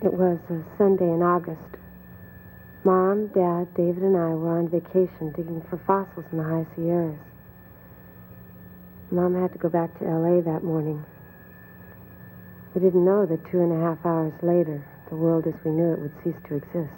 It was a Sunday in August. Mom, Dad, David, and I were on vacation digging for fossils in the high Sierras. Mom had to go back to L.A. that morning. We didn't know that 2.5 hours later, the world as we knew it would cease to exist.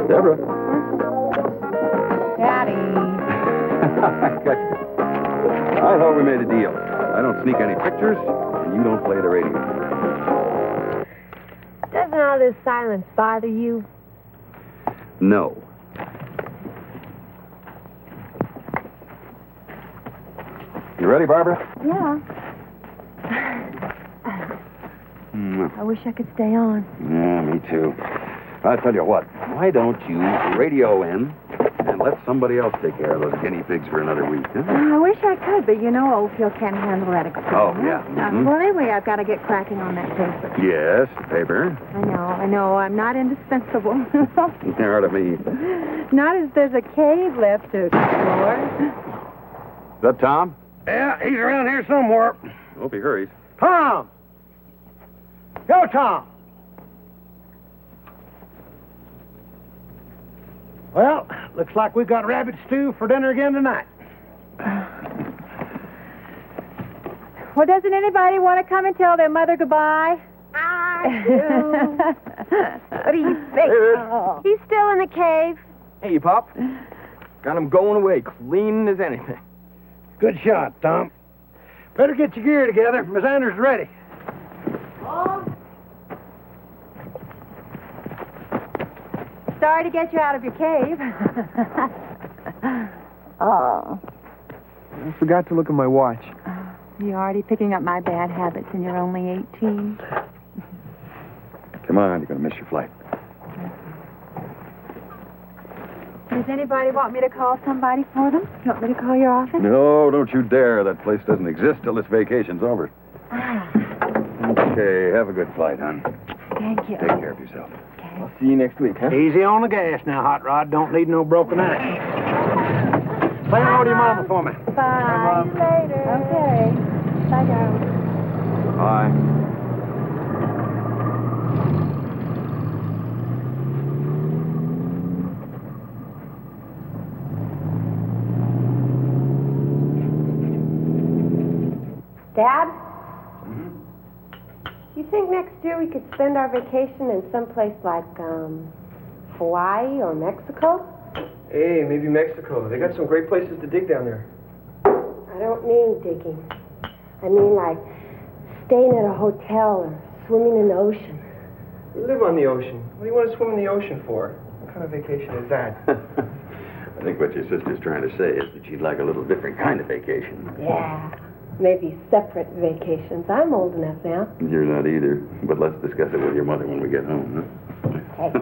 Deborah. Daddy. I got you. I thought we made a deal. I don't sneak any pictures, and you don't play the radio. Doesn't all this silence bother you? No. You ready, Barbara? Yeah. I wish I could stay on. Yeah, me too. I'll tell you what. Why don't you radio in and let somebody else take care of those guinea pigs for another week, huh? I wish I could, but you know old Phil can't handle that experiment. Oh, yeah. Mm-hmm. Well, anyway, I've got to get cracking on that paper. Yes, paper. I know. I'm not indispensable. Hard of me. Not as there's a cave left to explore. Is that Tom? Yeah, he's around here somewhere. Hope he hurries. Tom! Yo, Tom! Well, looks like we got rabbit stew for dinner again tonight. Well, doesn't anybody want to come and tell their mother goodbye? I do. What do you think? Oh. He's still in the cave. Hey, Pop. Got him going away, clean as anything. Good shot, Tom. Better get your gear together. Miss Anders is ready. Sorry to get you out of your cave. Oh. I forgot to look at my watch. You're already picking up my bad habits, and you're only 18. Come on, you're going to miss your flight. Does anybody want me to call somebody for them? You want me to call your office? No, don't you dare. That place doesn't exist till this vacation's over. Okay, have a good flight, hon. Thank you. Take care of yourself. I'll see you next week, huh? Easy on the gas now, Hot Rod. Don't need no broken ice. Say hello to your mama for me. Bye. See you later. Okay. Bye, darling. Bye. Dad? You think next year we could spend our vacation in some place like, Hawaii or Mexico? Hey, maybe Mexico. They got some great places to dig down there. I don't mean digging. I mean like staying at a hotel or swimming in the ocean. We live on the ocean. What do you want to swim in the ocean for? What kind of vacation is that? I think what your sister's trying to say is that she'd like a little different kind of vacation. Yeah, maybe separate vacations. I'm old enough now. You're not either, but let's discuss it with your mother when we get home, huh? Okay.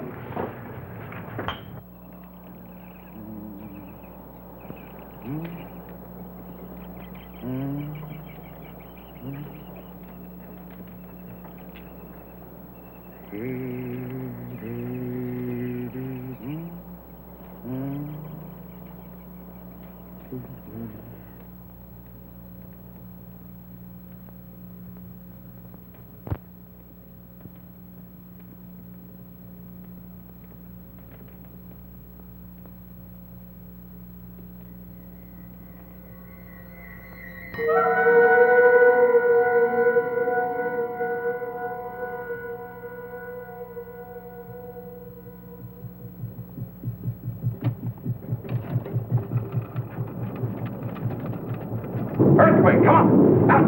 way. Come on. Out.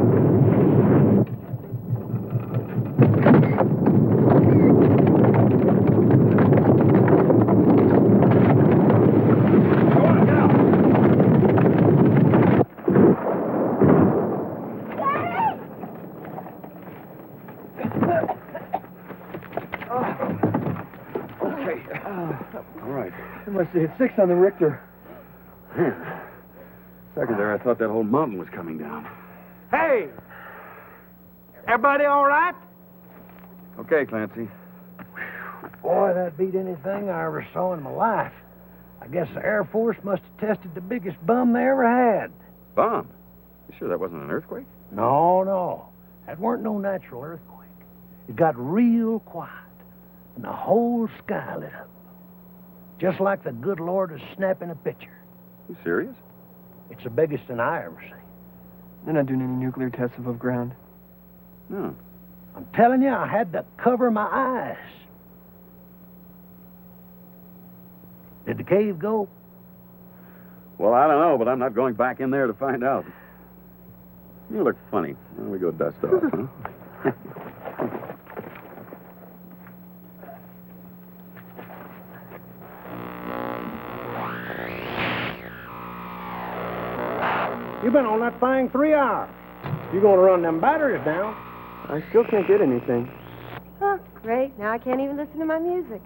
Go on, get out. Okay. All right. It must have hit 6 on the Richter. Second there, I thought that whole mountain was coming down. Hey! Everybody all right? Okay, Clancy. Boy, that beat anything I ever saw in my life. I guess the Air Force must have tested the biggest bum they ever had. Bomb? You sure that wasn't an earthquake? No. That weren't no natural earthquake. It got real quiet, and the whole sky lit up. Just like the good Lord was snapping a picture. You serious? It's the biggest thing I ever seen. They're not doing any nuclear tests above ground. No. I'm telling you, I had to cover my eyes. Did the cave go? Well, I don't know, but I'm not going back in there to find out. You look funny. Why don't we go dust off, huh? You've been on that thing 3 hours. You're going to run them batteries down. I still can't get anything. Oh, great. Now I can't even listen to my music.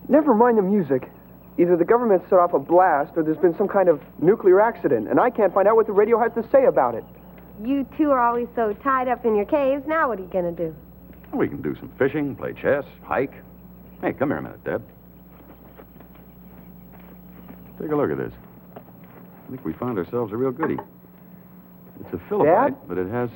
Never mind the music. Either the government set off a blast or there's been some kind of nuclear accident, and I can't find out what the radio has to say about it. You two are always so tied up in your caves. Now what are you going to do? We can do some fishing, play chess, hike. Hey, come here a minute, Deb. Take a look at this. I think we found ourselves a real goodie. It's a Philippite, Dad? but it has...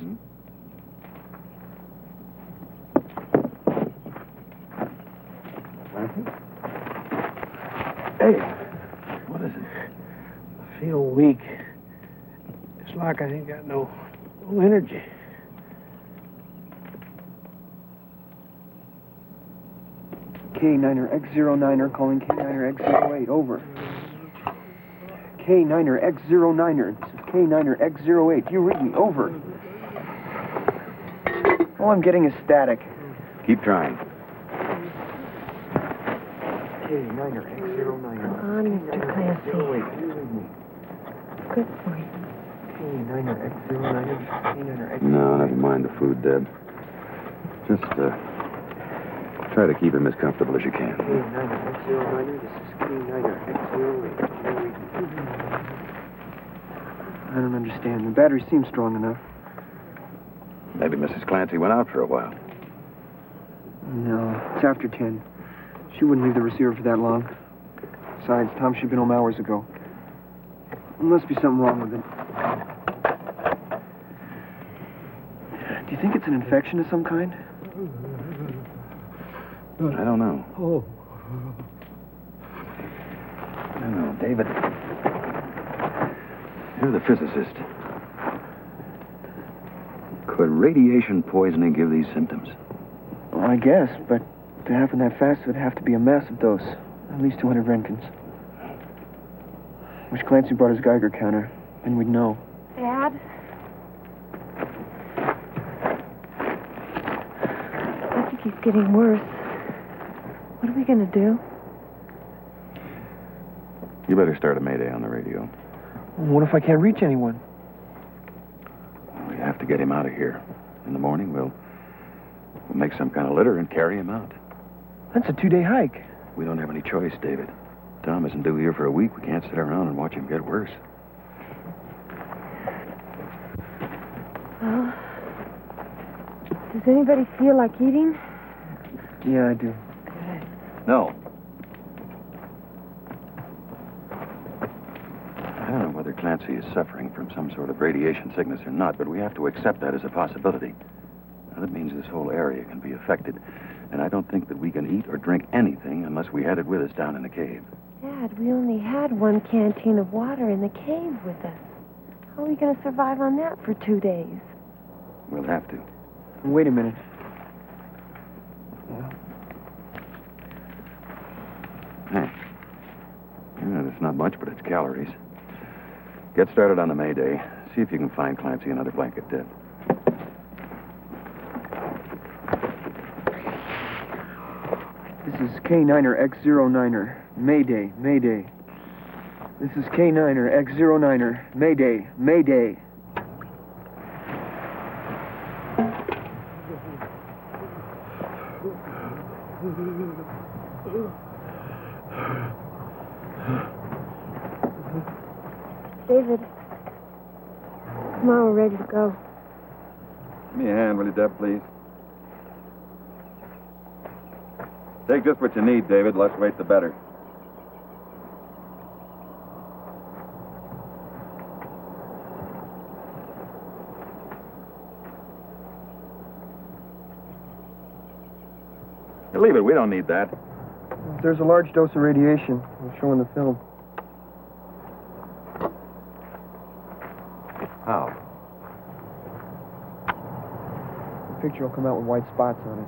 Hey, what is it? I feel weak. It's like I ain't got no energy. K9er X09er calling K9er X08, over. K9er X09er, this is K9er X08, you read me, over. All I'm getting is static. Keep trying. K9er X09er. Come on, Mr. Clancy. X08, you read me. Good for you. K9er X09er, K9er X08. No, never mind the food, Deb. Just, try to keep him as comfortable as you can. K9er X09er, this is K9er X08, you read me. I don't understand. The battery seems strong enough. Maybe Mrs. Clancy went out for a while. No, it's after 10. She wouldn't leave the receiver for that long. Besides, Tom should have been home hours ago. There must be something wrong with it. Do you think it's an infection of some kind? I don't know. Oh. I don't know, David. You're the physicist. Could radiation poisoning give these symptoms? Well, I guess, but to happen that fast, it would have to be a massive dose. At least 200 Roentgens. Wish Clancy brought his Geiger counter. Then we'd know. Dad? I think he's getting worse. What are we going to do? You better start a mayday on the radio. What if I can't reach anyone? We have to get him out of here. In the morning, we'll make some kind of litter and carry him out. That's a 2-day hike. We don't have any choice, David. Tom isn't due here for a week. We can't sit around and watch him get worse. Well, does anybody feel like eating? Yeah, I do. No. I don't know whether Clancy is suffering from some sort of radiation sickness or not, but we have to accept that as a possibility. Now, that means this whole area can be affected, and I don't think that we can eat or drink anything unless we had it with us down in the cave. Dad, we only had 1 canteen of water in the cave with us. How are we going to survive on that for 2 days? We'll have to. Wait a minute. Hey. Yeah, it's not much, but it's calories. Get started on the Mayday. See if you can find Clancy another blanket, Deb. This is K9er X09er. Mayday, Mayday. This is K9er X09er. Mayday, Mayday. David, come on, we're ready to go. Give me a hand, will you, Deb, please? Take just what you need, David. Less weight, the better. You leave it. We don't need that. There's a large dose of radiation. We'll show in the film. How? The picture will come out with white spots on it.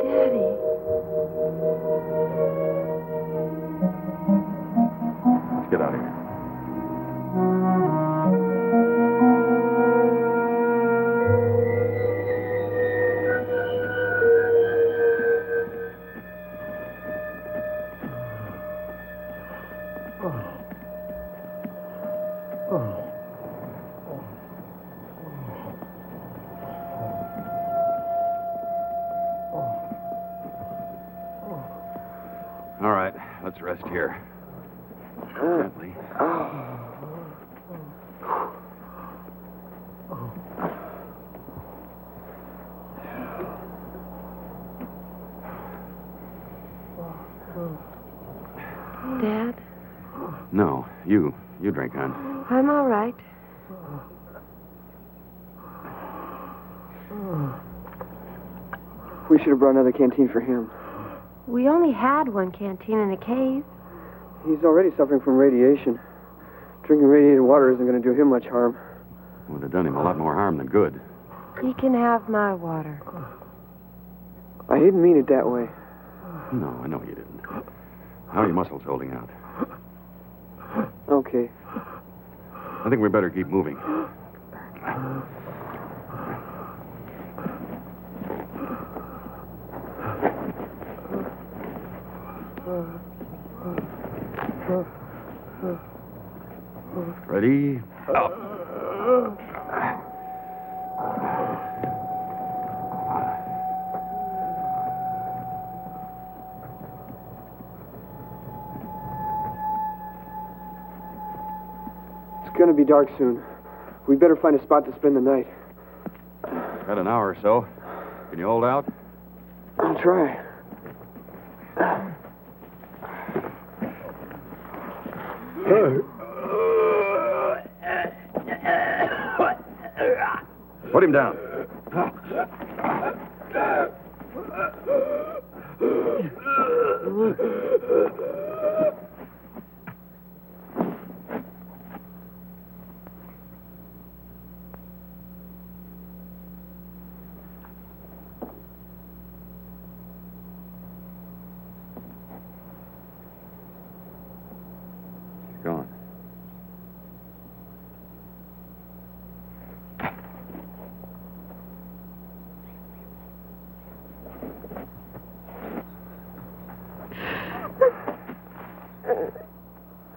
Daddy. Let's get out of here. All right, let's rest here. Gently. Dad, No, you drink, hon. I'm all right. We should have brought another canteen for him. We only had one canteen in a cave. He's already suffering from radiation. Drinking radiated water isn't going to do him much harm. Would have done him a lot more harm than good. He can have my water. I didn't mean it that way. No, I know you didn't. How are your muscles holding out? Okay. I think we better keep moving. Ready? Up. It's going to be dark soon. We'd better find a spot to spend the night. Got an hour or so. Can you hold out? I'll try. Put him down. She's gone.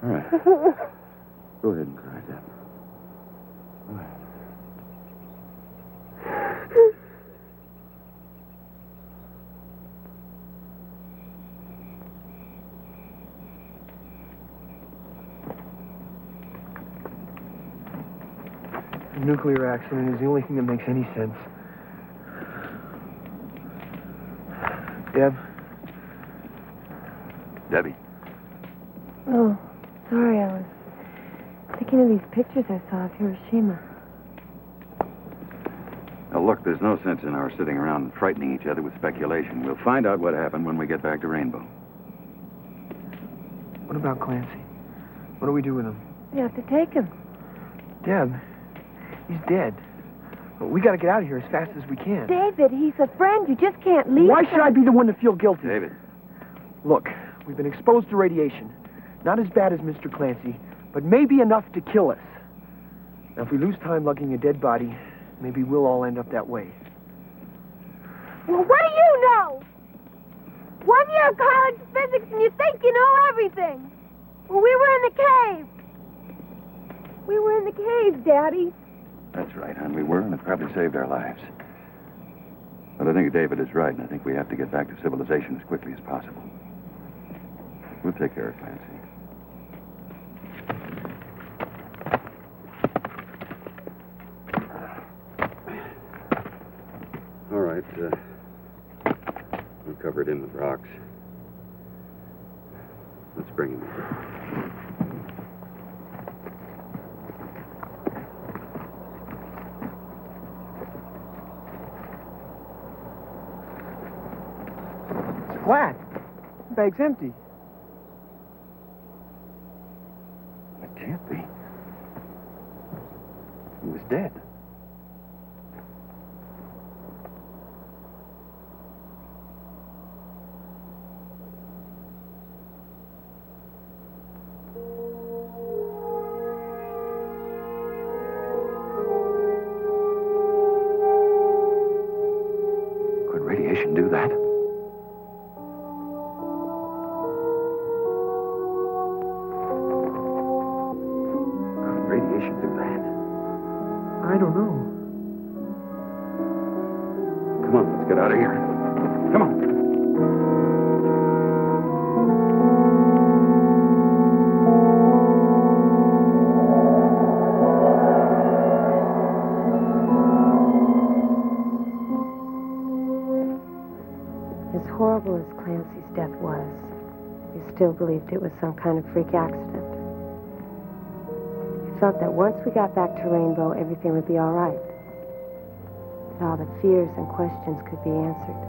All right. Go ahead and cry, Deb. Go ahead. A nuclear accident is the only thing that makes any sense. Deb? Debbie. Oh, sorry, I was thinking of these pictures I saw of Hiroshima. Now, look, there's no sense in our sitting around and frightening each other with speculation. We'll find out what happened when we get back to Rainbow. What about Clancy? What do we do with him? You have to take him. Deb, he's dead. But we got to get out of here as fast as we can. David, he's a friend. You just can't leave Why him. should I be the one to feel guilty? David. Look, we've been exposed to radiation. Not as bad as Mr. Clancy, but maybe enough to kill us. Now, if we lose time lugging a dead body, maybe we'll all end up that way. Well, what do you know? 1 year of college physics and you think you know everything. Well, we were in the cave. We were in the cave, Daddy. That's right, hon. We were, and it probably saved our lives. But I think David is right, and I think we have to get back to civilization as quickly as possible. We'll take care of Clancy. All right, we're covered in with rocks. Let's bring him in. Flat. The bag's empty. It can't be. He was dead. Could radiation do that? Radiation do that? I don't know. Come on, let's get out of here. Come on. As horrible as Clancy's death was, we still believed it was some kind of freak accident. We felt that once we got back to Rainbow, everything would be all right. That all the fears and questions could be answered.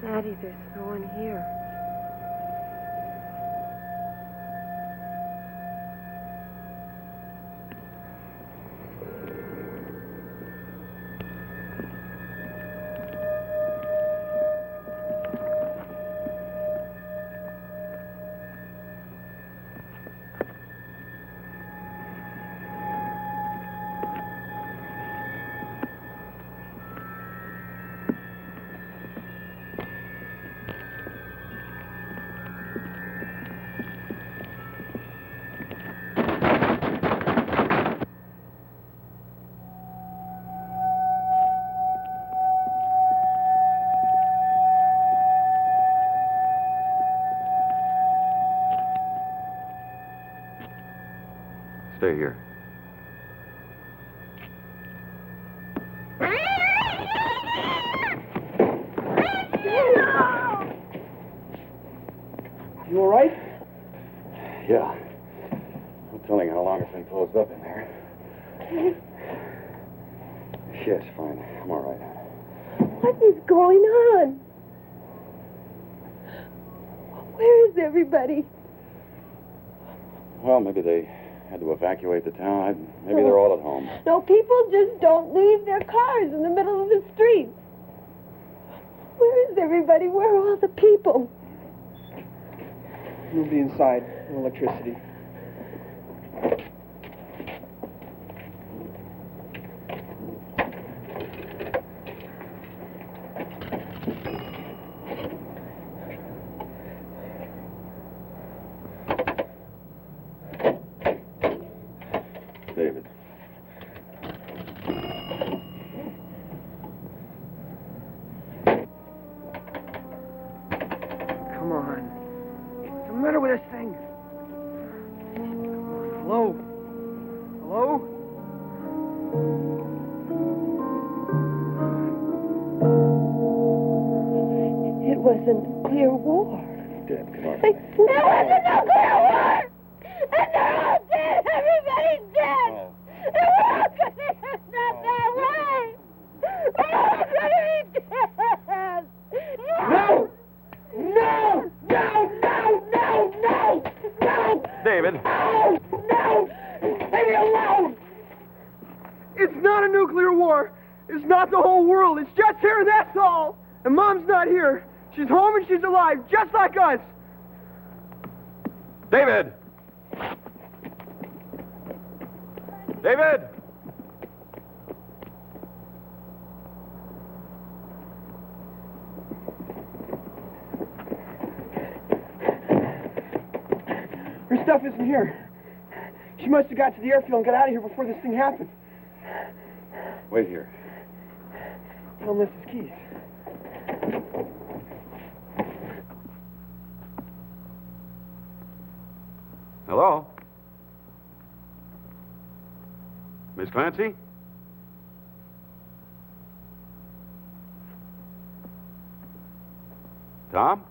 Daddy, there's no one here. Stay here. You all right? Yeah. No telling how long it's been closed up in there. Yes, fine. I'm all right. What is going on? Where is everybody? Well, maybe they had to evacuate the town. Maybe they're all at home. No, people just don't leave their cars in the middle of the street. Where is everybody? Where are all the people? You'll be inside. No electricity. David. Come on. What's the matter with this thing? Hello? Hello? It was a nuclear war. Dad, come on. There was a nuclear war! And they're all dead! Everybody's dead! Oh. And we're all gonna end up that way! We're all gonna be dead! No! No! No! No! No! No! No! David. No! No! Leave me alone! It's not a nuclear war. It's not the whole world. It's just here, that's all. And Mom's not here. She's home and she's alive, just like us. David! David! Her stuff isn't here. She must have got to the airfield and got out of here before this thing happened. Wait here. Tom left his keys. Hello? Miss Clancy? Tom?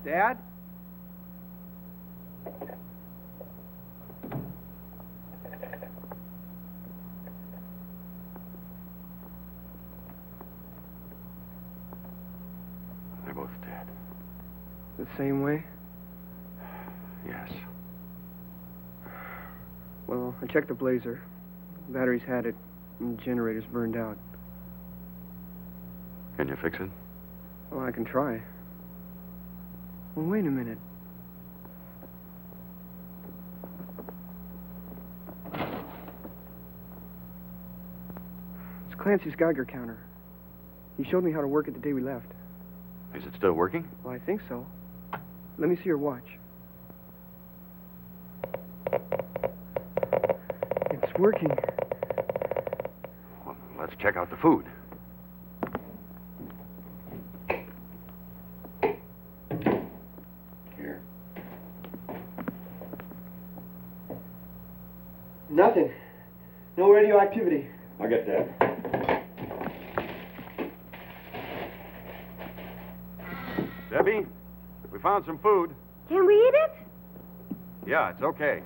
Dad? They're both dead. The same way? Yes. Well, I checked the blazer. The batteries had it, and the generator's burned out. Can you fix it? Well, I can try. Well, wait a minute. It's Clancy's Geiger counter. He showed me how to work it the day we left. Is it still working? Well, I think so. Let me see your watch. It's working. Well, let's check out the food. Here. Nothing. No radioactivity. I'll get that. Debbie, we found some food. Can we eat it? Yeah, it's okay.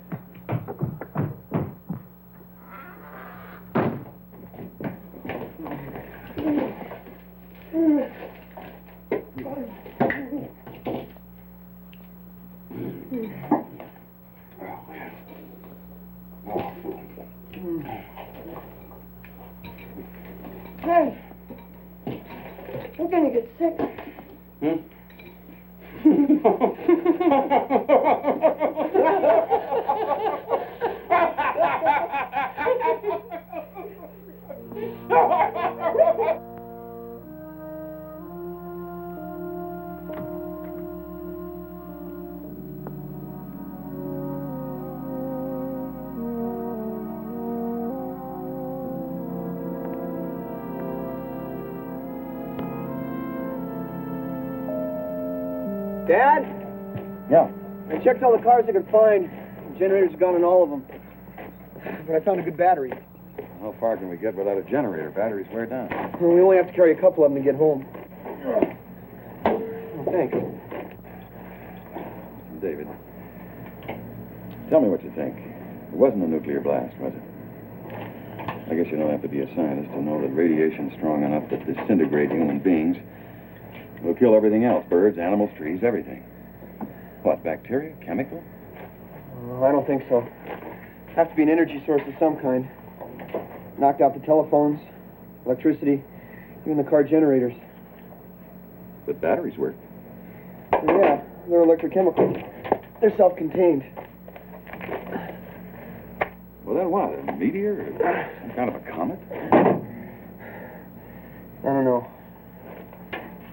Hey, we're gonna get sick. Dad? Yeah. I checked all the cars I could find. The generators are gone on all of them. But I found a good battery. How far can we get without a generator? Batteries wear down. Well, we only have to carry a couple of them to get home. Oh, thanks. David, tell me what you think. It wasn't a nuclear blast, was it? I guess you don't have to be a scientist to know that radiation strong enough to disintegrate human beings will kill everything else. Birds, animals, trees, everything. What, bacteria? Chemical? Well, I don't think so. Have to be an energy source of some kind. Knocked out the telephones, electricity, even the car generators. But batteries work. Yeah, they're electrochemical. They're self-contained. Well, then what? A meteor? Some kind of a comet? I don't know.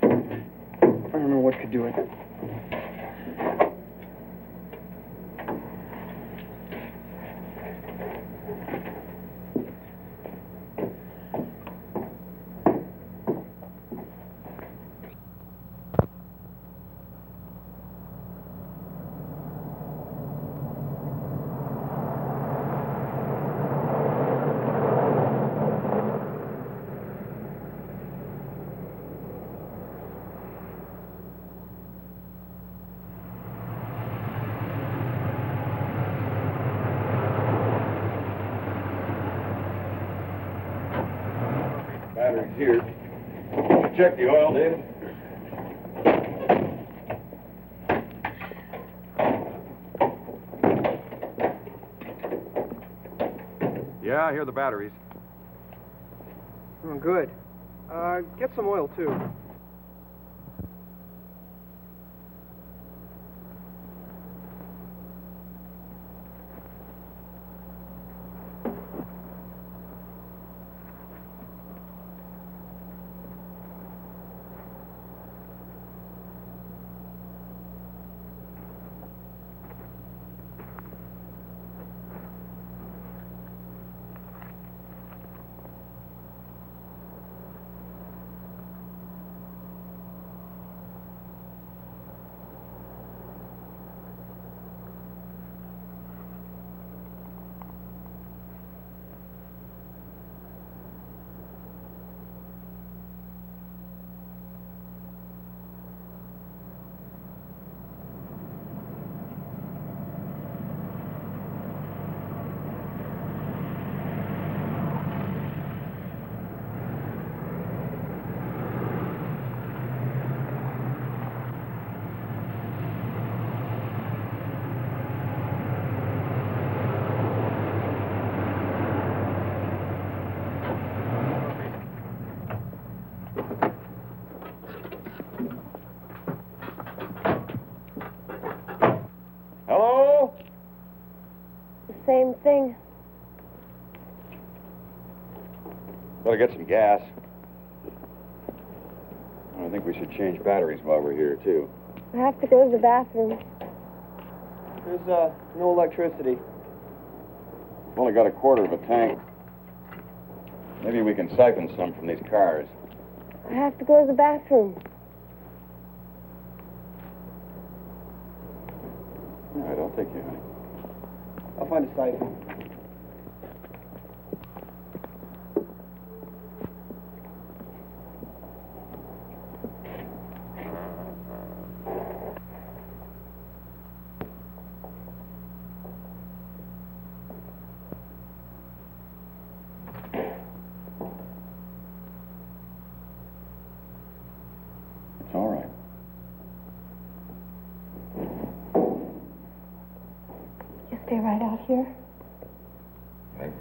I don't know what could do it. Batteries here. Check the oil, David. Yeah, I hear the batteries. Oh, good. Get some oil, too. Hello? The same thing. Better get some gas. I think we should change batteries while we're here, too. I have to go to the bathroom. There's, no electricity. We've only got a quarter of a tank. Maybe we can siphon some from these cars. I have to go to the bathroom. All right, I'll take you, honey. I'll find a siphon. It's all right. You stay right out here. Okay.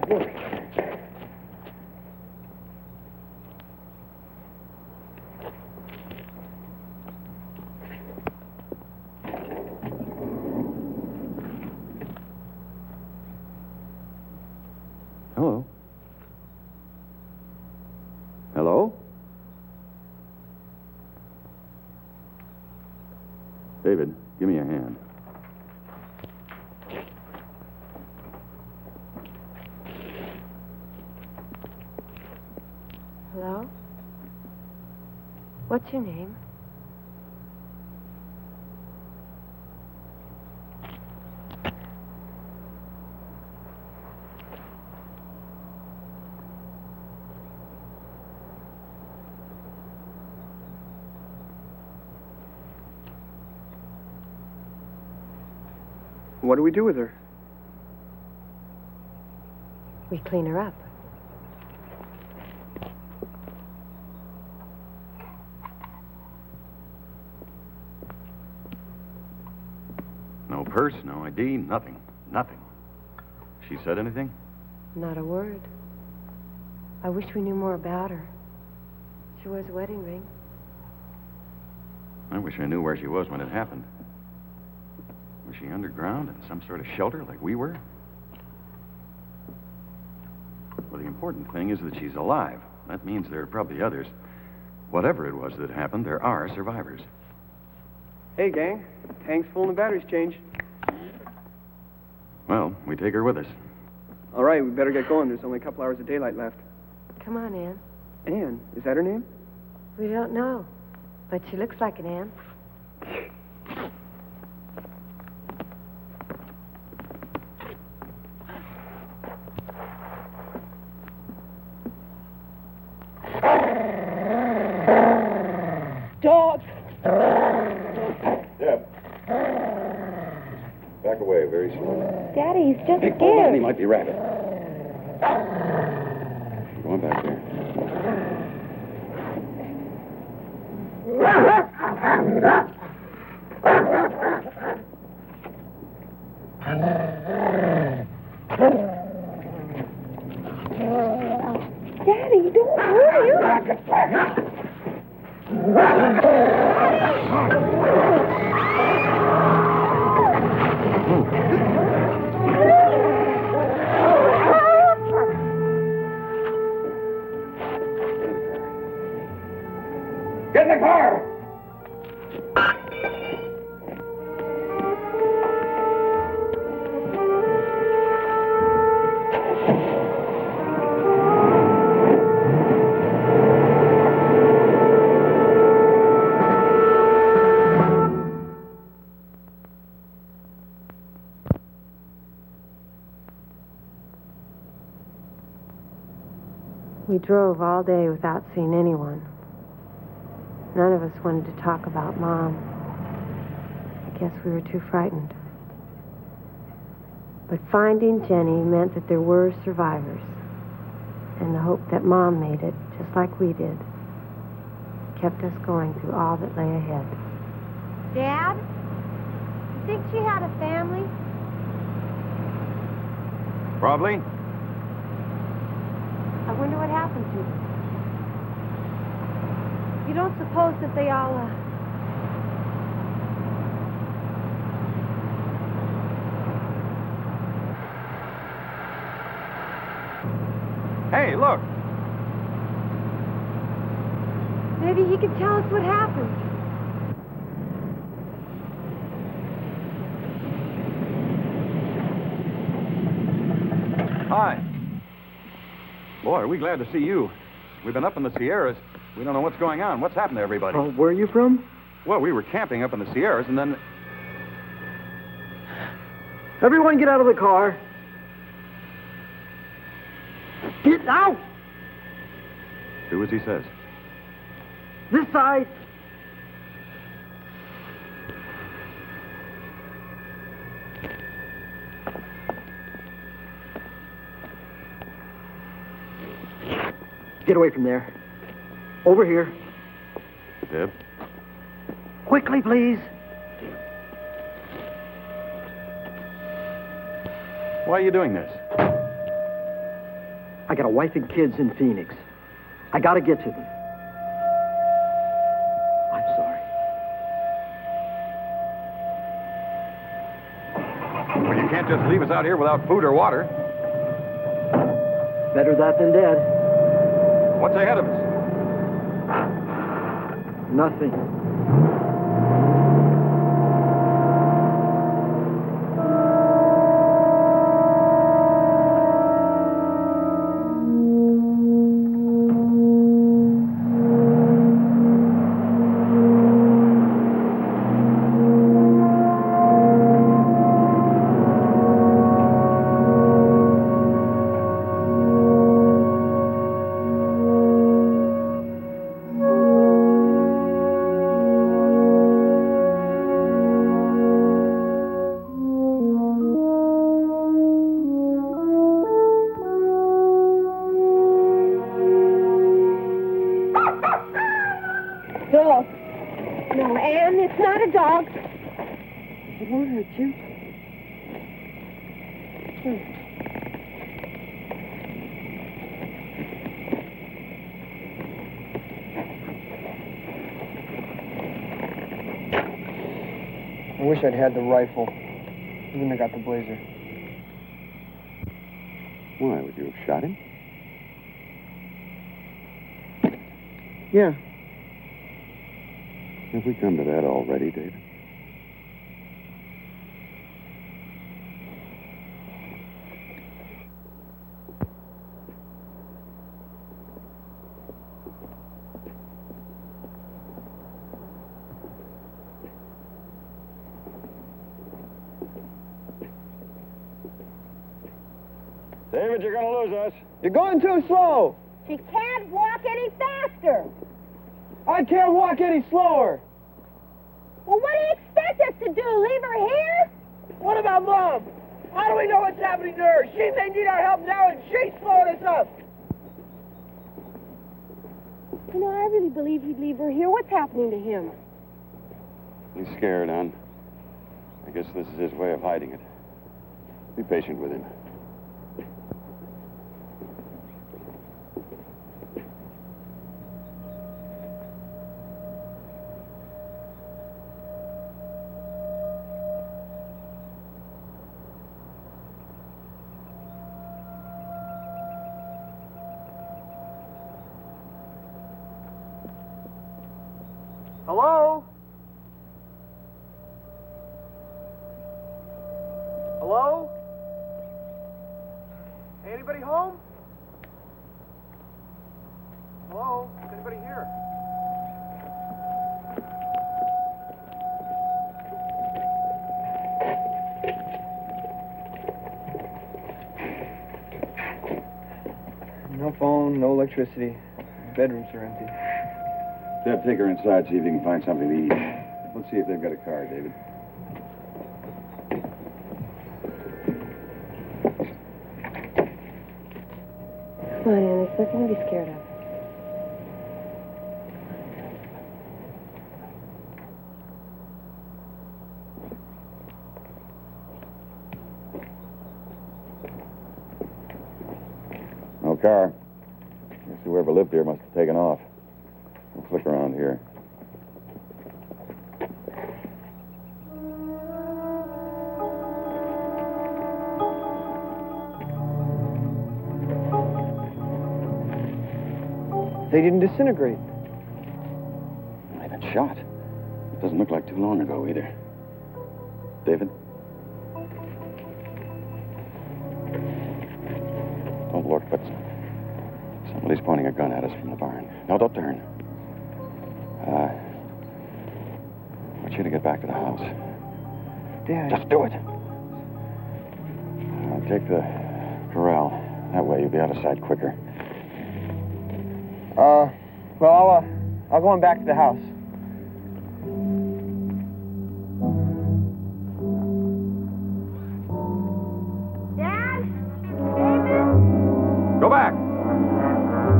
that work. Hello? Hello? David, give me a hand. Hello? What's your name? What do we do with her? We clean her up. No purse, no ID, nothing. Nothing. She said anything? Not a word. I wish we knew more about her. She wears a wedding ring. I wish I knew where she was when it happened. Was she underground in some sort of shelter like we were? Well, the important thing is that she's alive. That means there are probably others. Whatever it was that happened, there are survivors. Hey, gang. Tank's full and the battery's changed. Well, we take her with us. All right, we better get going. There's only a couple hours of daylight left. Come on, Ann. Ann, is that her name? We don't know, but she looks like an Ann. Dog! Deb. Back away, very slowly. Daddy, he's just Hold on, scared. he might be rabid. Go on back there. Daddy, don't worry. Get in the car! We drove all day without seeing anyone. None of us wanted to talk about Mom. I guess we were too frightened. But finding Jenny meant that there were survivors. And the hope that Mom made it, just like we did, kept us going through all that lay ahead. Dad? You think she had a family? Probably. I wonder what happened to them. You don't suppose that they all, Hey, look! maybe he could tell us what happened. Hi. Boy, are we glad to see you. We've been up in the Sierras. We don't know what's going on. What's happened to everybody? Where are you from? Well, we were camping up in the Sierras, and then... Everyone get out of the car. Get out! Do as he says. This side. Get away from there. Over here. Deb? Quickly, please. Why are you doing this? I got a wife and kids in Phoenix. I gotta get to them. I'm sorry. Well, you can't just leave us out here without food or water. Better that than dead. What's ahead of us? Nothing. Dog. No, Anne, it's not a dog. It won't hurt you. I wish I'd had the rifle. Wouldn't have got the blazer. Why, would you have shot him? Yeah. Have we come to that already, David? David, you're gonna lose us. You're going too slow. She can't walk any faster. I can't walk any slower. Well, what do you expect us to do? Leave her here? What about Mom? How do we know what's happening to her? She may need our help now, and she's slowing us up. You know, I really believe he'd leave her here. What's happening to him? He's scared, Ann. I guess this is his way of hiding it. Be patient with him. Hello? Hello? Anybody home? Hello? Is anybody here? No phone, no electricity. Bedrooms are empty. Deb, take her inside, see if you can find something to eat. Let's see if they've got a car, David. Come on, Anne. There's nothing to be scared of. No car. Guess whoever lived here must have taken off. We'll flick around here. They didn't disintegrate. They've been shot. It doesn't look like too long ago either. David? Don't look, but somebody's pointing a gun at us from the barn. No, don't turn. I want you to get back to the house. Dad. Just do it. Take the corral. That way you'll be out of sight quicker. Well, I'll go on back to the house. Dad? David? Go back!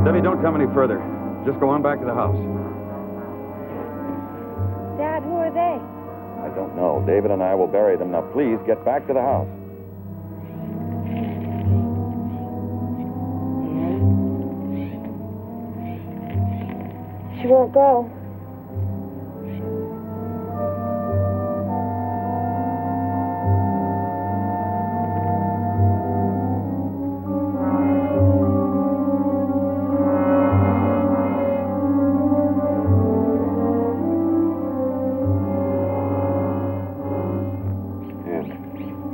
Debbie, don't come any further. Just go on back to the house. Dad, who are they? I don't know. David and I will bury them. Now, please, get back to the house. Dad? She won't go.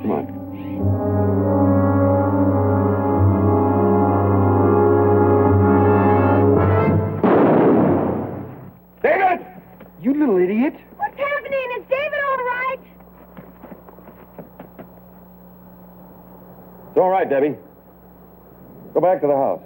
Come on. David! You little idiot. What's happening? Is David all right? It's all right, Debbie. Go back to the house.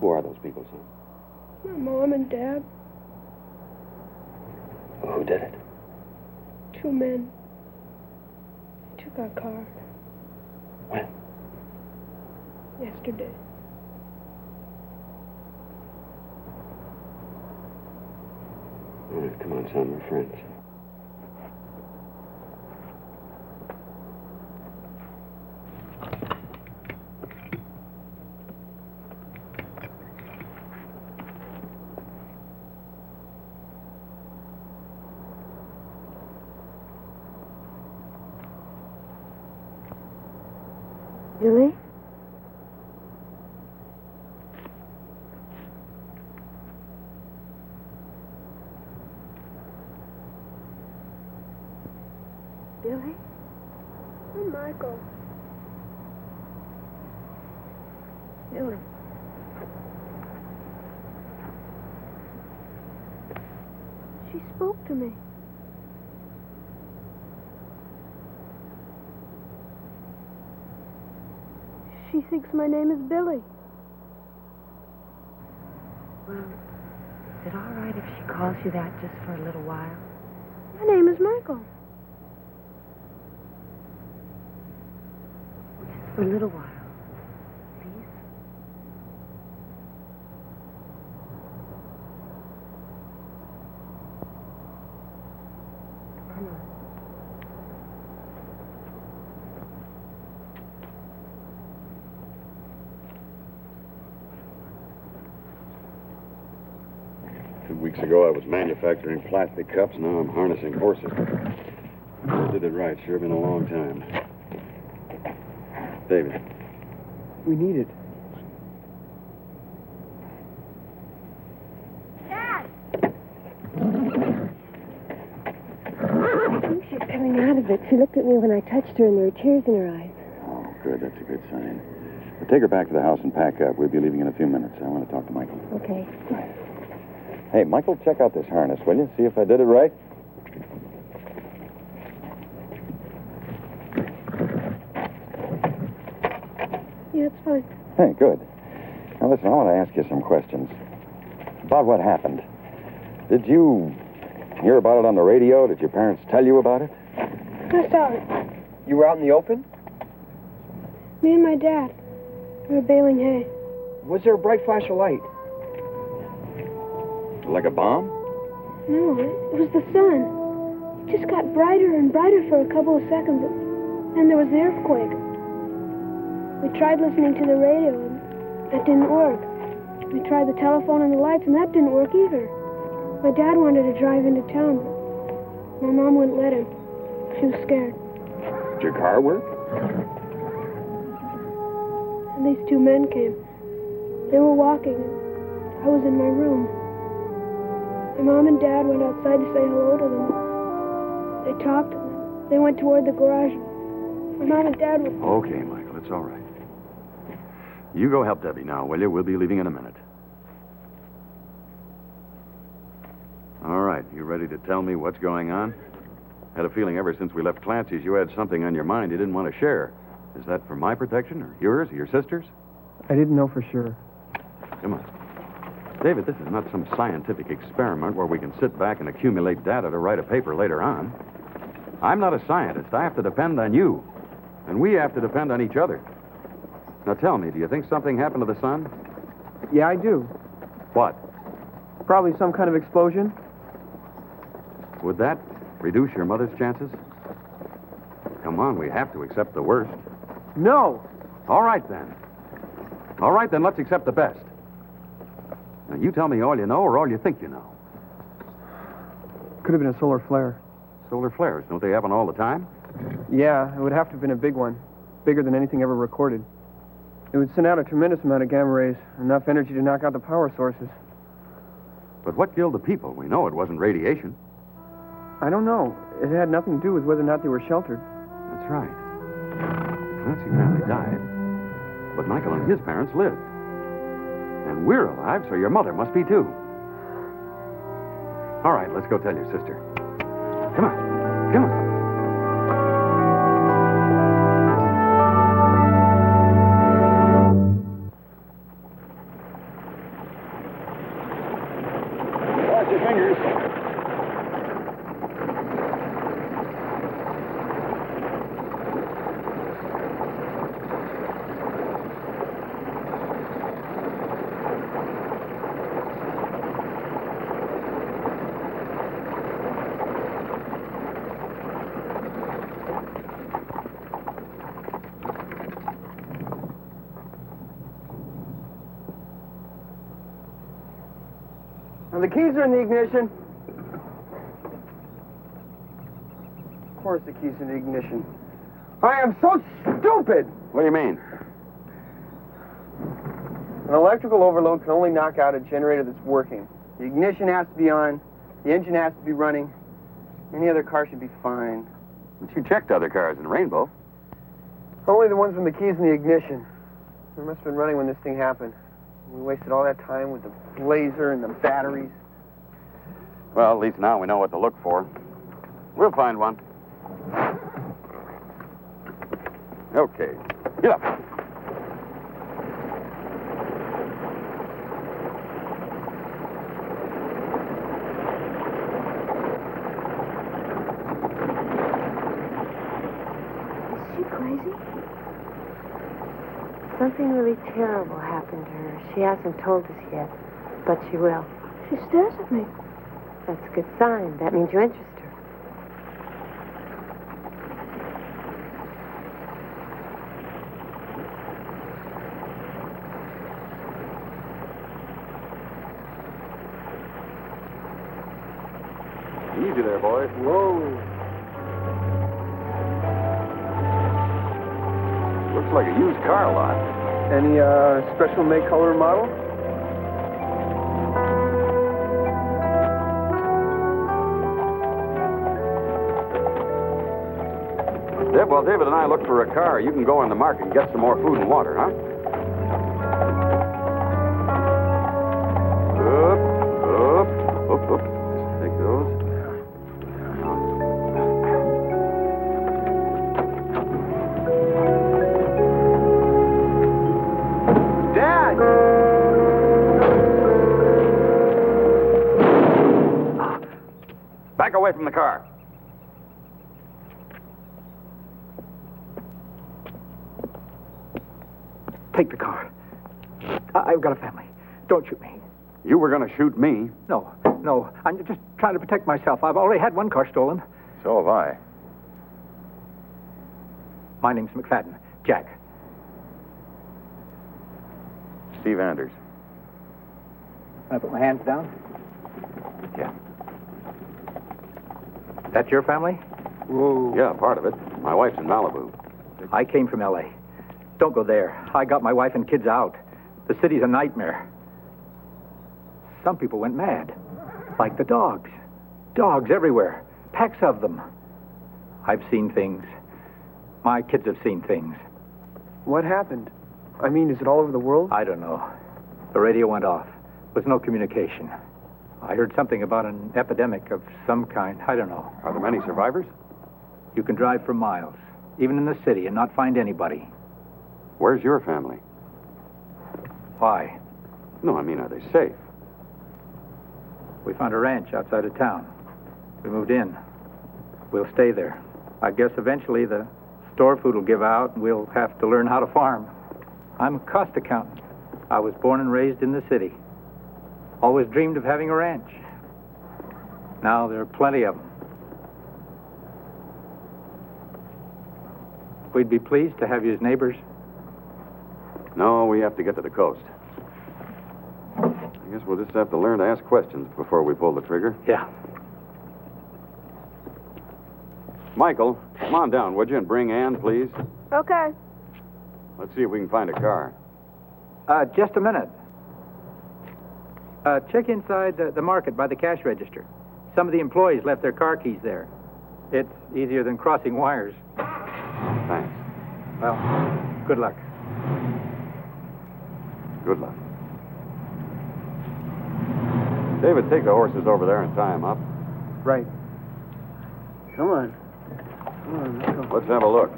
Who are those people, son? My mom and dad. Who did it? 2 men. They took our car. When? Yesterday. All right, come on, son. We're friends. Billy? Billy? Oh, Michael. Billy. She spoke to me. She thinks my name is Billy. Well, is it all right if she calls you that just for a little while? My name is Michael. Just for a little while. Please? Come on. Weeks ago, I was manufacturing plastic cups. Now I'm harnessing horses. I did it right. Sure been a long time. David. We need it. Dad! I think she's coming out of it. She looked at me when I touched her and there were tears in her eyes. Oh, good. That's a good sign. Well, take her back to the house and pack up. We'll be leaving in a few minutes. I want to talk to Michael. Okay. Hey, Michael, check out this harness, will you? See if I did it right. Yeah, it's fine. Hey, good. Now, listen, I want to ask you some questions about what happened. Did you hear about it on the radio? Did your parents tell you about it? I saw it. You were out in the open? Me and my dad. We were baling hay. Was there a bright flash of light? Like a bomb? No, it was the sun. It just got brighter and brighter for a couple of seconds. Then there was the earthquake. We tried listening to the radio, and that didn't work. We tried the telephone and the lights, and that didn't work either. My dad wanted to drive into town, but my mom wouldn't let him. She was scared. Did your car work? And these 2 men came. They were walking, and I was in my room. My mom and dad went outside to say hello to them. They talked, and they went toward the garage. My mom and dad were... Okay, Michael, it's all right. You go help Debbie now, will you? We'll be leaving in a minute. All right, you ready to tell me what's going on? Had a feeling ever since we left Clancy's you had something on your mind you didn't want to share. Is that for my protection, or yours, or your sister's? I didn't know for sure. Come on. David, this is not some scientific experiment where we can sit back and accumulate data to write a paper later on. I'm not a scientist. I have to depend on you. And we have to depend on each other. Now tell me, do you think something happened to the sun? Yeah, I do. What? Probably some kind of explosion. Would that Reduce your mother's chances? Come on, we have to accept the worst. No. All right, then. All right, then let's accept the best. Now, you tell me all you know or all you think you know. Could have been a solar flare. Solar flares, don't they happen all the time? Yeah, it would have to have been a big one. Bigger than anything ever recorded. It would send out a tremendous amount of gamma rays, enough energy to knock out the power sources. But what killed the people? We know it wasn't radiation. I don't know. It had nothing to do with whether or not they were sheltered. That's right. The Clancy family died, but Michael and his parents lived. And we're alive, so your mother must be too. All right, let's go tell your sister. Come on. Come on. Watch your fingers. Now, the keys are in the ignition. Of course the keys in the ignition. I am so stupid! What do you mean? An electrical overload can only knock out a generator that's working. The ignition has to be on. The engine has to be running. Any other car should be fine. But you checked other cars in Rainbow. Only the ones with the keys in the ignition. They must have been running when this thing happened. We wasted all that time with the blazer and the batteries. Well, at least now we know what to look for. We'll find one. Okay. Get up. Is she crazy? Something really terrible happened to her. She hasn't told us yet, but she will. She stares at me. That's a good sign. That means you interest her. Easy there, boys. Whoa. Looks like a used car lot. Any special make, color, and model? Deb, while David and I look for a car, you can go in the market and get some more food and water, huh? Up. Take those. Dad! Back away from the car. Take the car. I've got a family. Don't shoot me. You were going to shoot me. No. I'm just trying to protect myself. I've already had one car stolen. So have I. My name's McFadden. Jack. Steve Anders. Can I put my hands down? Yeah. That's your family? Whoa. Yeah, part of it. My wife's in Malibu. I came from L.A. Don't go there. I got my wife and kids out. The city's a nightmare. Some people went mad. Like the dogs. Dogs everywhere. Packs of them. I've seen things. My kids have seen things. What happened? I mean, is it all over the world? I don't know. The radio went off. There was no communication. I heard something about an epidemic of some kind. I don't know. Are there many survivors? You can drive for miles, even in the city, and not find anybody. Where's your family? Why? No, I mean, are they safe? We found a ranch outside of town. We moved in. We'll stay there. I guess eventually the store food will give out and we'll have to learn how to farm. I'm a cost accountant. I was born and raised in the city. Always dreamed of having a ranch. Now there are plenty of them. We'd be pleased to have you as neighbors. No, we have to get to the coast. I guess we'll just have to learn to ask questions before we pull the trigger. Yeah. Michael, come on down, would you, and bring Ann, please? Okay. Let's see if we can find a car. Just a minute. Check inside the market by the cash register. Some of the employees left their car keys there. It's easier than crossing wires. Thanks. Well, good luck. Good luck. David, take the horses over there and tie them up. Right. Come on. Come on, let's go. Let's have a look.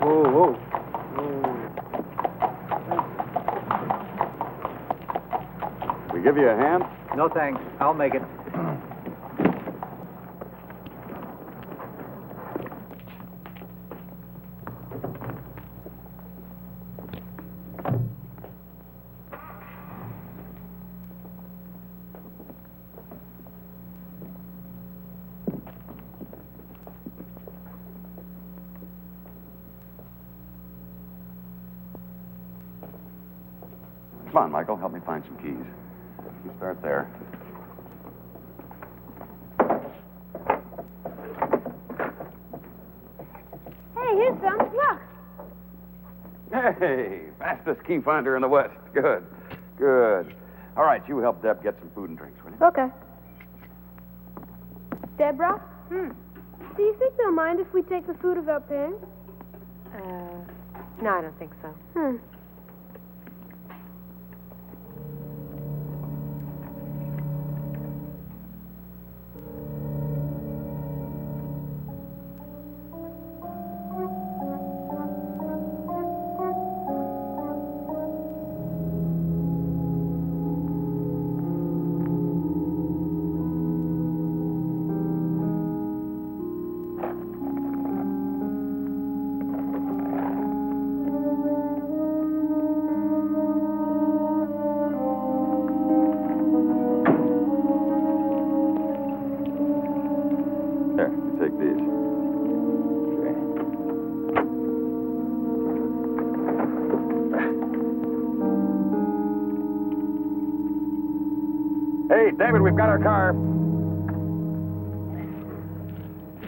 Whoa, whoa. We give you a hand? No thanks. I'll make it. Come on, Michael. Help me find some keys. You start there. Hey, here's some. Look. Hey, fastest key finder in the West. Good. Good. All right, you help Deb get some food and drinks, will you? Okay. Deborah? Do you think they'll mind if we take the food without paying? No, I don't think so. There, you take these. Hey, David, we've got our car.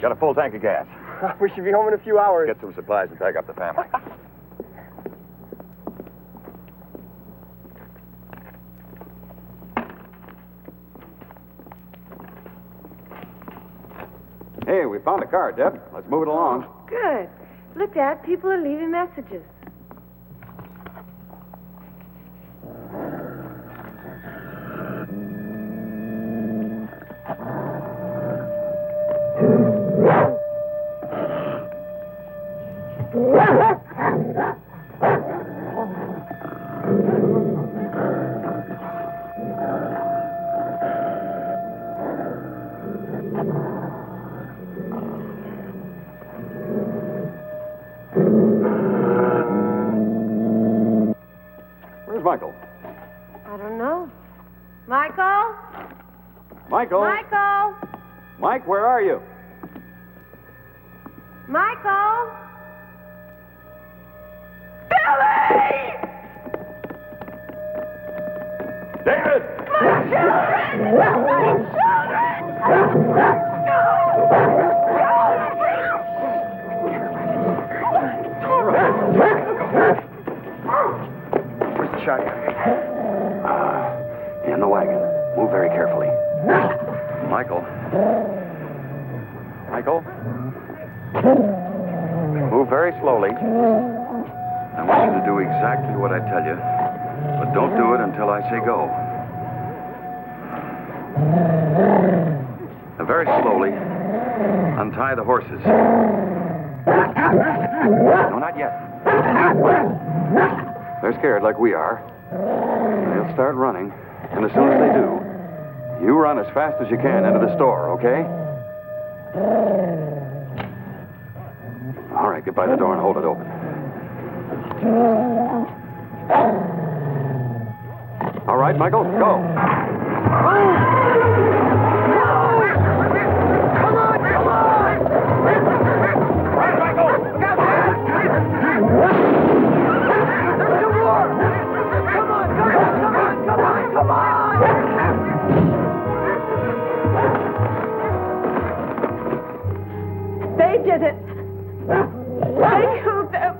Got a full tank of gas. We should be home in a few hours. Get some supplies and pack up the family. Hey, we found a car, Deb. Let's move it along. Good. Look, Dad, people are leaving messages. Where's Michael? I don't know. Michael? Michael? Michael? Mike, where are you? Michael? David! Where's the shotgun? In the wagon. Move very carefully. Michael? Michael? Move very slowly. I want you to do exactly what I tell you, but don't do it until I say go. Now, very slowly, untie the horses. No, not yet. They're scared like we are. They'll start running, and as soon as they do, you run as fast as you can into the store, okay? All right, get by the door and hold it open. All right, Michael, go. Come on! Come on! Right, Michael! did it. I killed them.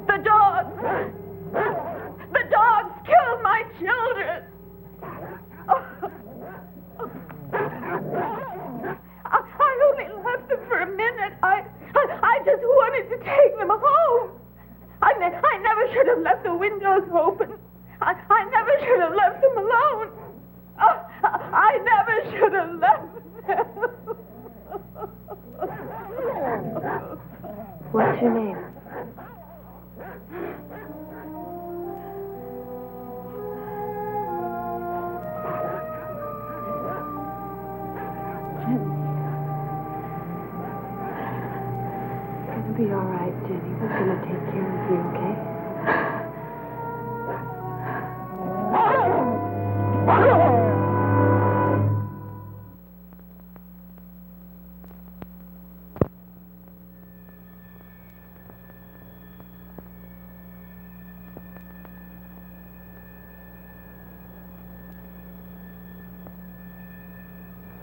The dogs. The dogs killed my children. I only left them for a minute. I just wanted to take them home. I never should have left the windows open. I never should have left them alone. I never should have left them. What's your name? It'll be all right, Jenny. We're going to take care of you, okay?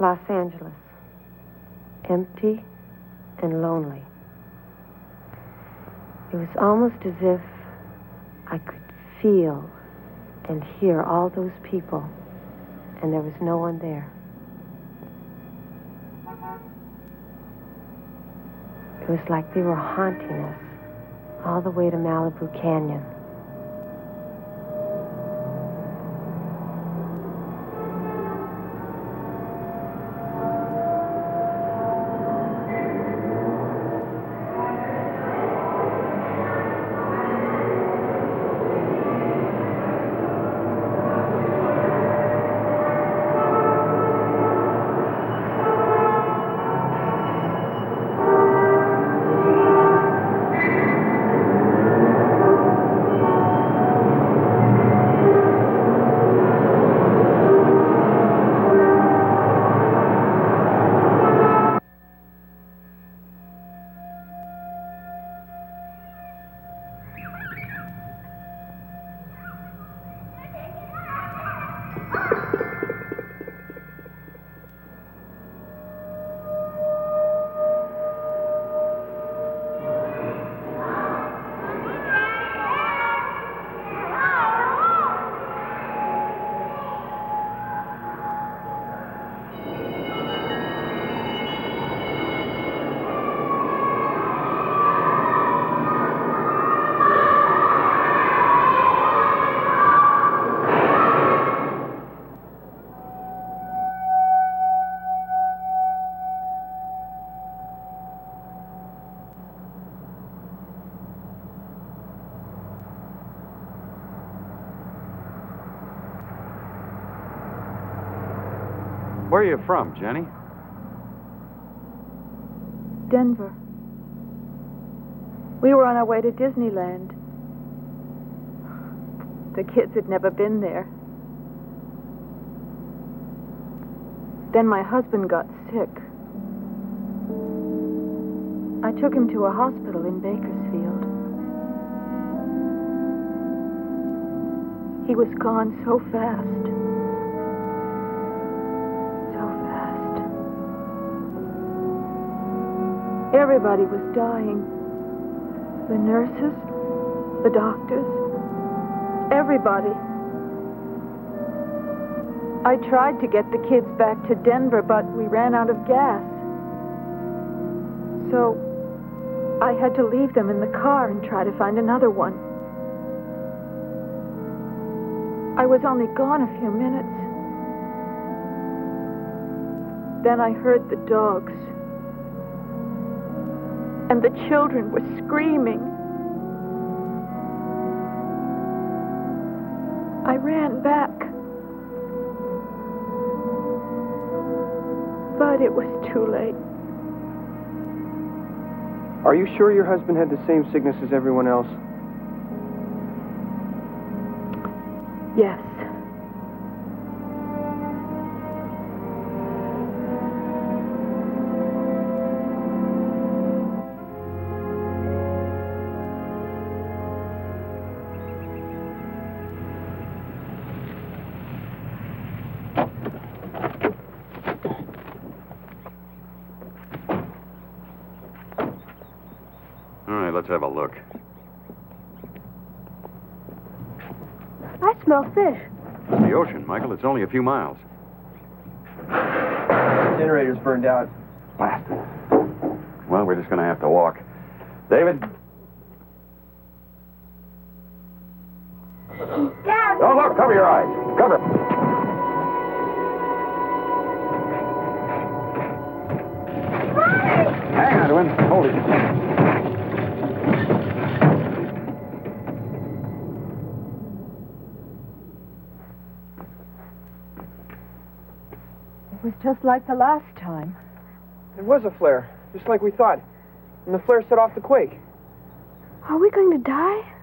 Los Angeles. Empty and lonely. It was almost as if I could feel and hear all those people, and there was no one there. It was like they were haunting us all the way to Malibu Canyon. Where are you from, Jenny? Denver. We were on our way to Disneyland. The kids had never been there. Then my husband got sick. I took him to a hospital in Bakersfield. He was gone so fast. So fast. Everybody was dying. The nurses, the doctors, everybody. I tried to get the kids back to Denver, but we ran out of gas. So I had to leave them in the car and try to find another one. I was only gone a few minutes. Then I heard the dogs. And the children were screaming. I ran back. But it was too late. Are you sure your husband had the same sickness as everyone else? Yes. let's have a look. I smell fish. It's the ocean, Michael. It's only a few miles. The generator's burned out. Blasted. Well, we're just going to have to walk. David? Dad! Oh, look, cover your eyes. Cover. Hang on to him. Hold it. It was just like the last time. It was a flare, just like we thought. And the flare set off the quake. Are we going to die?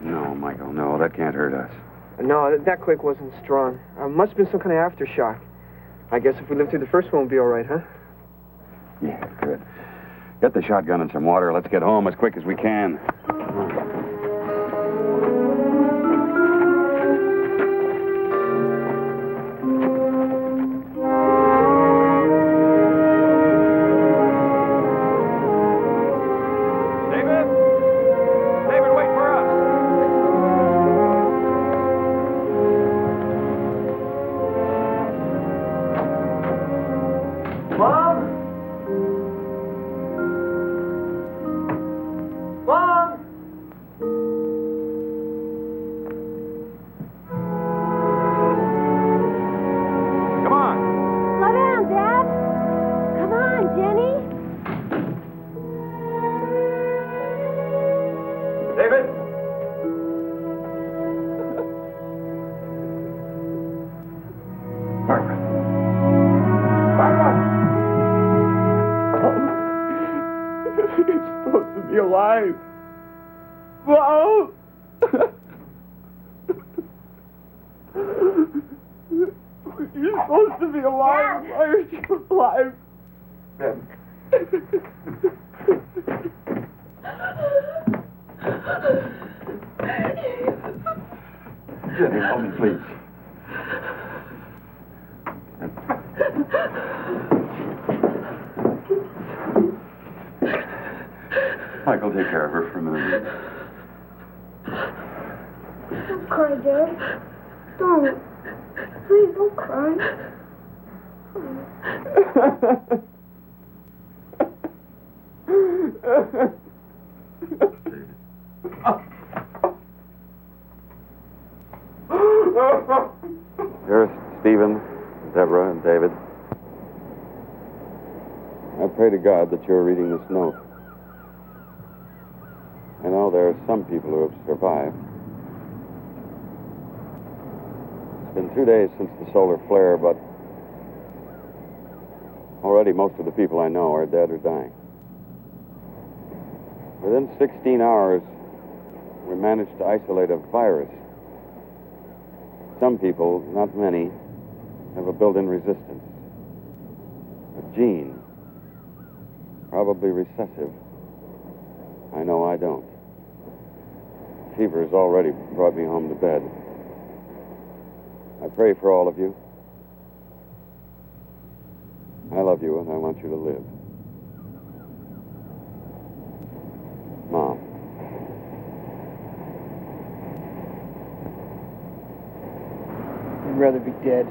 No, Michael, no. That can't hurt us. No, that quake wasn't strong. Must have been some kind of aftershock. I guess if we live through the first one, we'll be all right, huh? Yeah, good. Get the shotgun and some water. Let's get home as quick as we can. David? David, wait for us. Mom? Mom? Come on. Slow down, Dad. Come on, Jenny. David? Barbara. Barbara! You're supposed to be alive. Mom! You're supposed to be alive. Why aren't you alive? Jenny, hold me, please. Michael, take care of her for a minute. Don't cry, Dad. Don't. Please don't cry. Dearest Stephen, Deborah, and David, I pray to God that you're reading this note. I know there are some people who have survived. It's been 2 days since the solar flare, but already most of the people I know are dead or dying. Within 16 hours, we managed to isolate a virus. Some people, not many, have a built-in resistance. A gene, probably recessive. I know I don't. Fever has already brought me home to bed. I pray for all of you. I love you and I want you to live. Mom. I'd rather be dead.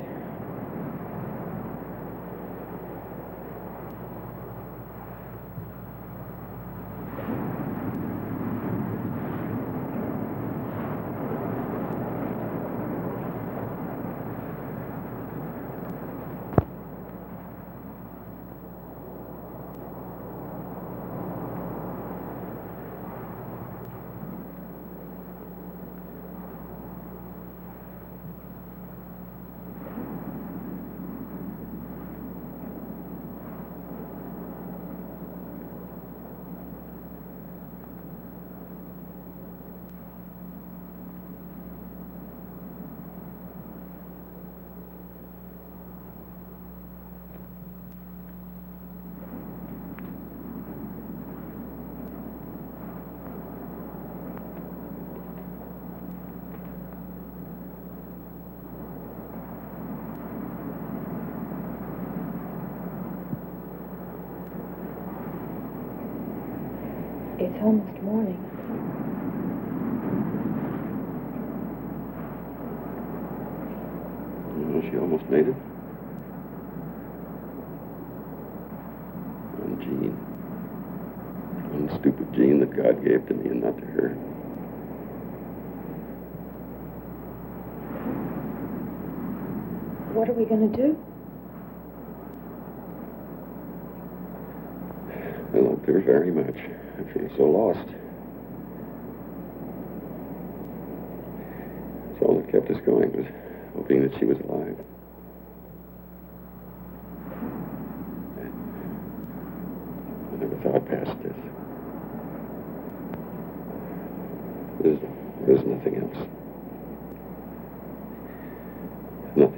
almost morning. Well, she almost made it. One gene. One stupid gene that God gave to me and not to her. What are we going to do? I loved her very much. I feel so lost. It's all that kept us going was hoping that she was alive. I never thought past this. There's nothing else. Nothing.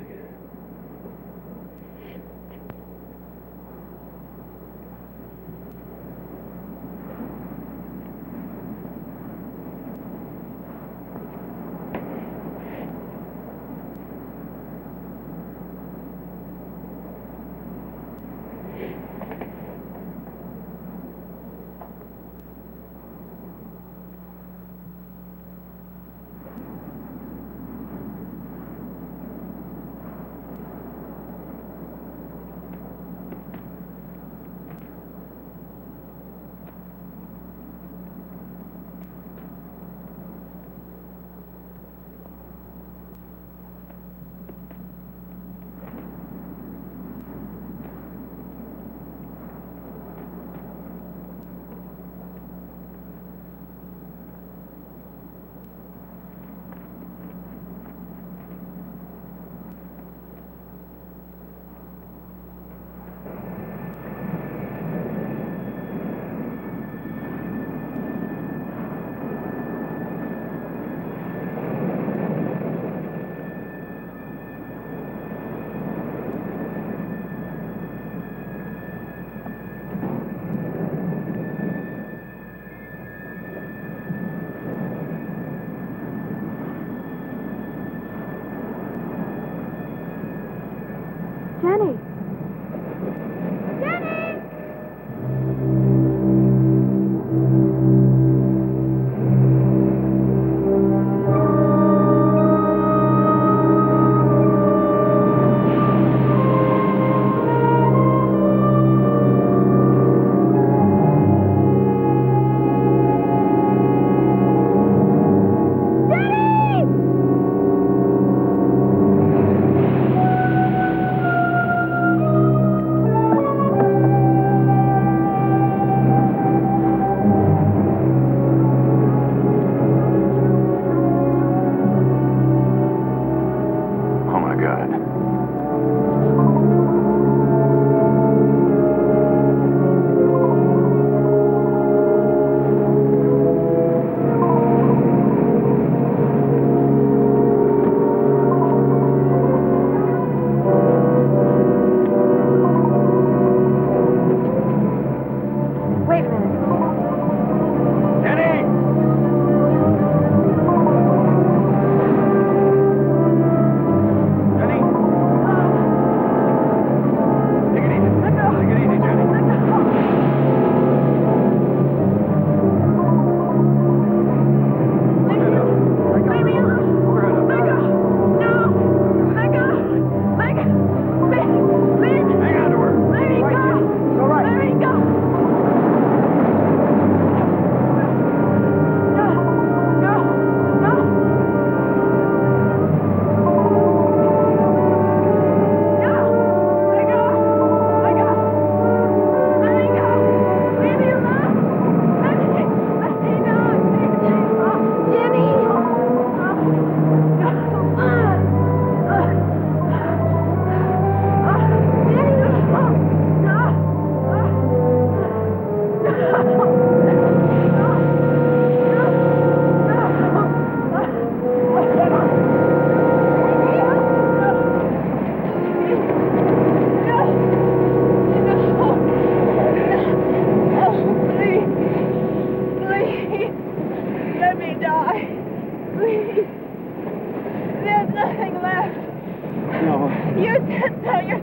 Jenny!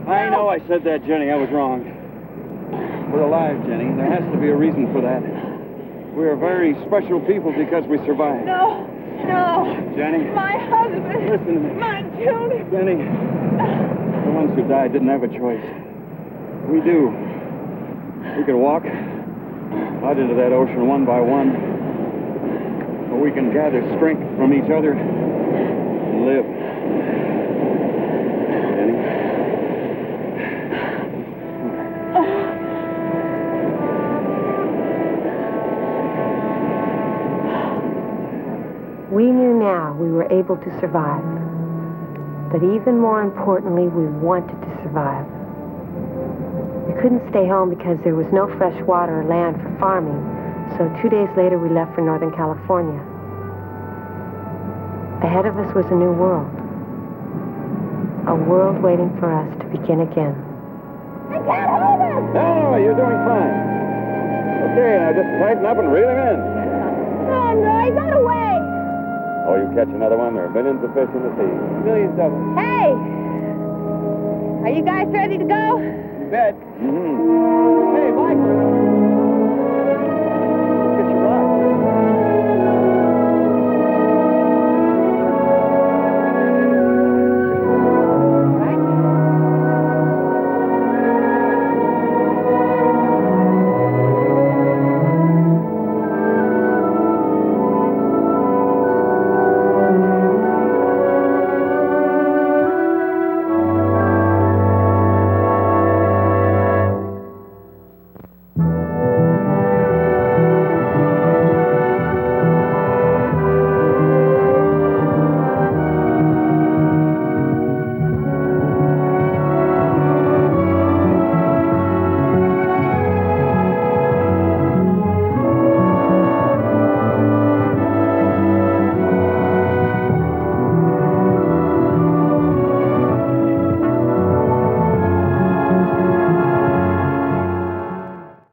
I know I said that, Jenny. I was wrong. We're alive, Jenny. There has to be a reason for that. We're very special people because we survived. No. Jenny. My husband. Listen to me. My children. Jenny, the ones who died didn't have a choice. We do. We could walk out into that ocean one by one, or we can gather strength from each other and live. Jenny? We knew now we were able to survive. But even more importantly, we wanted to survive. We couldn't stay home because there was no fresh water or land for farming, so 2 days later we left for Northern California. Ahead of us was a new world. A world waiting for us to begin again. I can't hold him. No, you're doing fine. Okay, now just tighten up and reel him in. Oh, no, he got away. Oh, you catch another one, there are millions of fish in the sea. Millions of them. Hey! Are you guys ready to go? You bet. Mm-hmm. Hey, Michael!